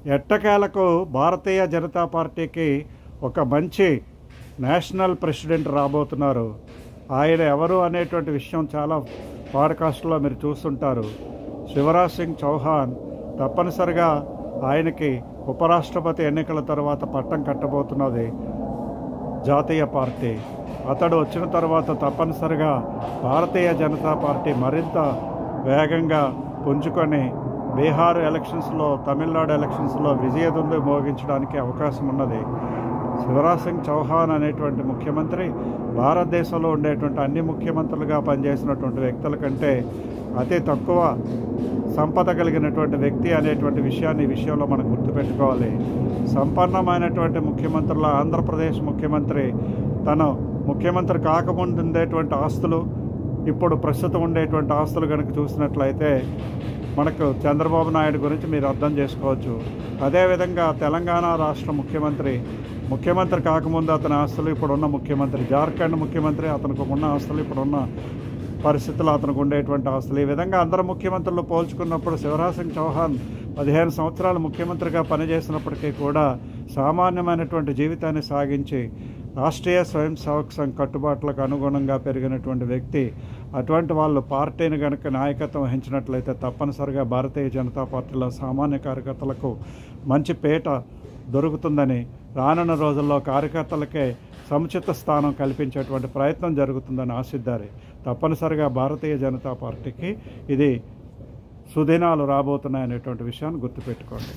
ఎట్టకేలకు భారతీయ జనతా పార్టీకి ఒక మంచి నేషనల్ ప్రెసిడెంట్ రాబోతున్నారు. ఆయన ఎవరు అనేటువంటి విషయం చాలా పాడ్కాస్ట్లో మీరు చూస్తుంటారు. శివరాజ్ సింగ్ చౌహాన్ తప్పనిసరిగా ఆయనకి ఉపరాష్ట్రపతి ఎన్నికల తర్వాత పట్టం కట్టబోతున్నది జాతీయ పార్టీ. అతడు వచ్చిన తర్వాత తప్పనిసరిగా భారతీయ జనతా పార్టీ మరింత వేగంగా పుంజుకొని బీహార్ ఎలక్షన్స్లో, తమిళనాడు ఎలక్షన్స్లో విజయదుందు మోగించడానికి అవకాశం ఉన్నది. శివరాజ్ సింగ్ చౌహాన్ అనేటువంటి ముఖ్యమంత్రి భారతదేశంలో ఉండేటువంటి అన్ని ముఖ్యమంత్రులుగా పనిచేసినటువంటి వ్యక్తుల కంటే అతి తక్కువ సంపద కలిగినటువంటి వ్యక్తి అనేటువంటి విషయాన్ని ఈ విషయంలో మనం గుర్తుపెట్టుకోవాలి. సంపన్నమైనటువంటి ముఖ్యమంత్రుల ఆంధ్రప్రదేశ్ ముఖ్యమంత్రి తను ముఖ్యమంత్రి కాకముందు ఉండేటువంటి ఆస్తులు, ఇప్పుడు ప్రస్తుతం ఉండేటువంటి ఆస్తులు కనుక చూసినట్లయితే మనకు చంద్రబాబు నాయుడు గురించి మీరు అర్థం చేసుకోవచ్చు. అదేవిధంగా తెలంగాణ రాష్ట్ర ముఖ్యమంత్రి కాకముందు అతని ఆస్తులు, ఇప్పుడున్న ముఖ్యమంత్రి జార్ఖండ్ ముఖ్యమంత్రి అతనికి ఉన్న ఆస్తులు, ఇప్పుడున్న పరిస్థితులు అతనికి ఉండేటువంటి ఆస్తులు, ఈ విధంగా అందరు ముఖ్యమంత్రులు పోల్చుకున్నప్పుడు శివరాజ్ సింగ్ చౌహాన్ 15 సంవత్సరాలు ముఖ్యమంత్రిగా పనిచేసినప్పటికీ కూడా సామాన్యమైనటువంటి జీవితాన్ని సాగించి రాష్ట్రీయ స్వయం సేవక్ సంఘ్ కట్టుబాట్లకు అనుగుణంగా పెరిగినటువంటి వ్యక్తి. అటువంటి వాళ్ళు పార్టీని కనుక నాయకత్వం వహించినట్లయితే తప్పనిసరిగా భారతీయ జనతా పార్టీలో సామాన్య కార్యకర్తలకు మంచి పీట దొరుకుతుందని, రానున్న రోజుల్లో కార్యకర్తలకే సముచిత స్థానం కల్పించేటువంటి ప్రయత్నం జరుగుతుందని ఆశిద్దారు. తప్పనిసరిగా భారతీయ జనతా పార్టీకి ఇది సుదినాలు రాబోతున్నాయనేటువంటి విషయాన్ని గుర్తుపెట్టుకోండి.